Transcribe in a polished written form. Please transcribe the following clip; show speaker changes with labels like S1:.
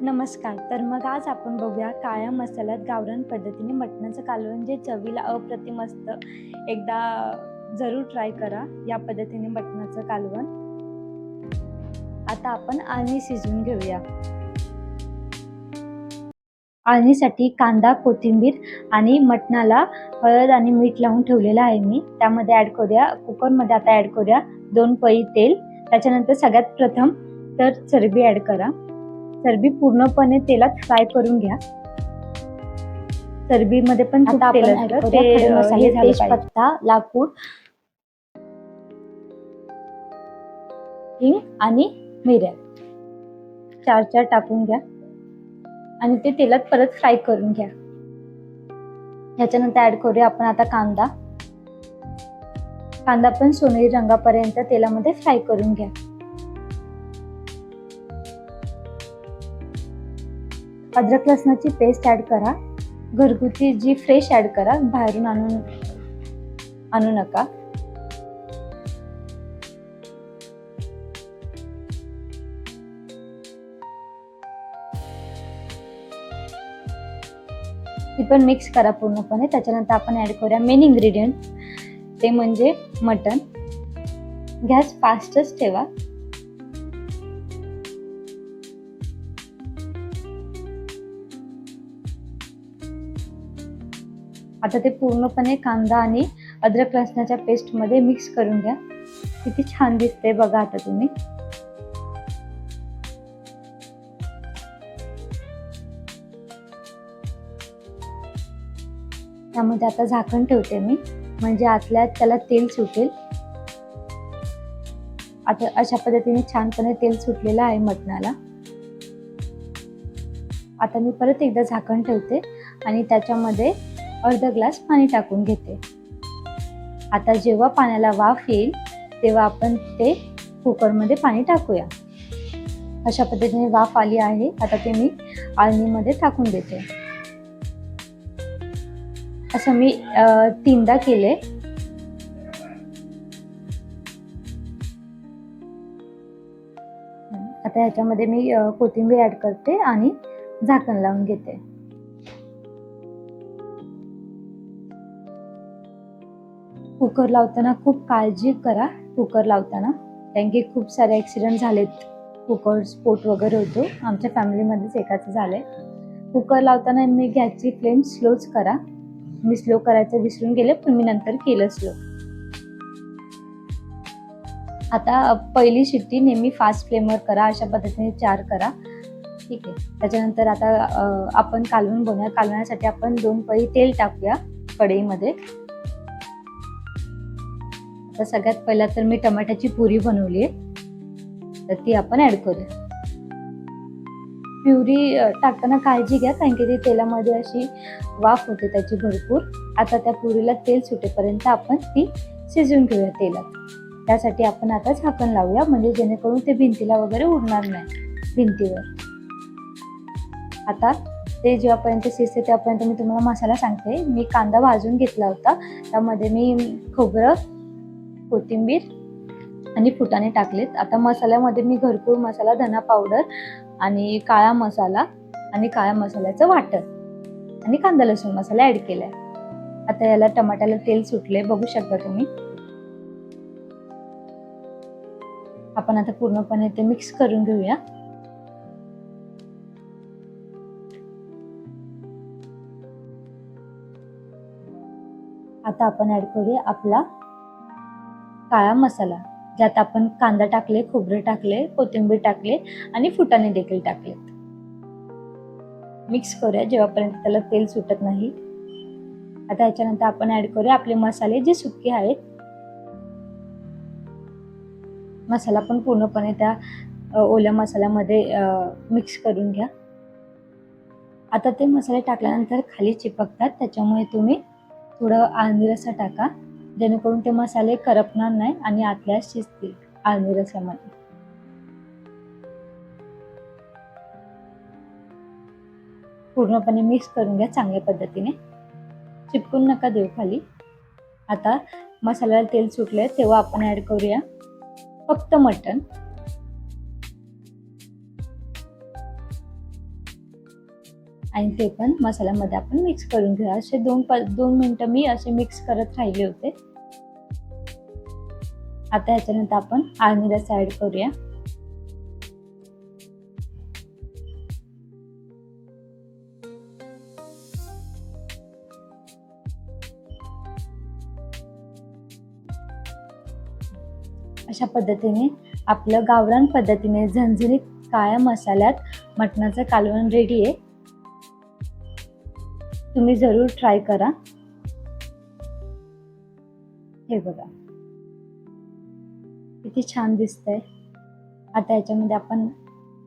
S1: नमस्कार. तर मग आज आपण बघूया काळ्या मसाल्यात गावरान पद्धतीने मटणाचं कालवण, जे चवीला अप्रतिम असतं. एकदा जरूर ट्राय करा या पद्धतीने मटणाचं कालवण. आता आपण आळणी शिजवून घेऊया. आळणीसाठी कांदा, कोथिंबीर आणि मटणाला हळद आणि मीठ लावून ठेवलेलं आहे मी. त्यामध्ये ॲड करूया, कुकरमध्ये आता ॲड करूया 2 पळी तेल. त्याच्यानंतर सगळ्यात प्रथम तर चरबी ॲड करा. चरबी पूर्णपणे तेलात फ्राय करून घ्या. चरबीमध्ये पण खूप तेल असतं. ते मसाले, तेजपत्ता, लाकूड, हिंग आणि मिऱ्या 4 टाकून घ्या आणि ते तेलात परत फ्राय करून घ्या. ह्याच्यानंतर ऍड करूया आपण आता कांदा. कांदा पण सोनेरी रंगापर्यंत तेलामध्ये फ्राय करून घ्या. अद्रक लसणाची पेस्ट ऍड करा. घरगुती जी फ्रेश ऍड करा, बाहेरून आणू नका. ती पण मिक्स करा पूर्णपणे. त्याच्यानंतर आपण ऍड करूया मेन इन्ग्रेडियंट, ते म्हणजे मटण. गॅस फास्टच ठेवा. आता ते पूर्णपणे कांदा आणि अद्रक लसणाच्या पेस्ट मध्ये मिक्स करून घ्या. किती छान दिसते बघा आता तुम्ही. त्यामध्ये आता झाकण ठेवते मी, म्हणजे आतल्या त्याला तेल सुटेल. आता अशा पद्धतीने छानपणे तेल सुटलेलं आहे मटणाला. आता मी परत एकदा झाकण ठेवते आणि त्याच्यामध्ये अर्धा ग्लास पाणी टाकून घेते. आता जेव्हा पाण्याला वाफ येईल तेव्हा आपण ते कुकरमध्ये पाणी टाकूया. अशा पद्धतीने वाफ आली आहे. आता ते मी आळणीमध्ये टाकून देते. असं मी 3दा केले. आता ह्याच्यामध्ये मी कोथिंबीर ऍड करते आणि झाकण लावून घेते. कुकर लावताना खूप काळजी करा. कुकर लावताना, कारण की खूप सारे ऍक्सिडेंट झालेत. कुकर स्फोट वगैरे होतो. आमच्या फॅमिलीमध्येच एकाचं झालंय. कुकर लावताना मी गॅसची फ्लेम स्लोच करा. मी स्लो करायचं विसरून गेले, पण मी नंतर केलं स्लो. आता पहिली शिट्टी नेहमी फास्ट फ्लेमवर करा. अशा पद्धतीने 4 करा. ठीक आहे. त्याच्यानंतर आता आपण कालवण बनवूया. कालवण्यासाठी आपण 2 पळी तेल टाकूया कढईमध्ये. तर सगळ्यात पहिला तर मी टमाट्याची प्युरी बनवली आहे, तर ती आपण ऍड करूया. प्युरी टाकताना काळजी घ्या, कारण की ती तेलामध्ये अशी वाफ होते त्याची भरपूर. आता त्या प्युरीला तेल सुटेपर्यंत आपण ती शिजवून घेऊया तेलात. त्यासाठी आपण आता झाकण लावूया, म्हणजे जेणेकरून ते भिंतीला वगैरे उडणार नाही भिंतीवर. आता ते जेव्हापर्यंत शिजते तेव्हापर्यंत मी तुम्हाला मसाला सांगते. मी कांदा भाजून घेतला होता. त्यामध्ये मी खोबरं, कोथिंबीर आणि फुटाणे टाकलेत. आता मसाल्यामध्ये मी घरकुर मसाला, धना पावडर आणि काळा मसाला आणि काळ्या मसाल्याचं वाटण आणि कांदा लसूण मसाला ऍड केलाय. आता याला टमाट्याला तेल सुटले, बघू शकता तुम्ही. आपण आता पूर्णपणे ते मिक्स करून घेऊया. आता आपण ऍड करूया आपला काळा मसाला, ज्यात आपण कांदा टाकले, खोबरे टाकले, कोथिंबीर टाकले आणि फुटाणे देखील टाकले. मिक्स करूया जेव्हापर्यंत त्याला तेल सुटत नाही. आता याच्यानंतर आपण ऍड करूया आपले मसाले, जे सुके आहेत. मसाला पण पूर्णपणे त्या ओल्या मसाल्यामध्ये मिक्स करून घ्या. आता ते मसाले टाकल्यानंतर खाली चिपकतात, त्याच्यामुळे तुम्ही थोडं आळणी रसा टाका, जेणेकरून ते मसाले करपणार नाही आणि आतल्या शिजतील आळणी रसामध्ये. पूर्णपणे मिक्स करून घ्या चांगल्या पद्धतीने. चिपकून नका देऊ खाली. आता मसाल्याला तेल सुटले तेव्हा आपण ऍड करूया फक्त मटण. आणि ते पण मसाल्यामध्ये आपण मिक्स करून घेऊया. असे 2 मिनिटं मी असे मिक्स करत राहिले होते. आता ह्याच्यानंतर आपण आळणी रस्सा ऍड करूया. अशा पद्धतीने आपलं गावरान पद्धतीने झणझणीत काळ्या मसाल्यात मटणाचं कालवण रेडी आहे. तुम्ही जरूर ट्राय करा. हे बघा किती छान दिसतंय. आता याच्यामध्ये आपण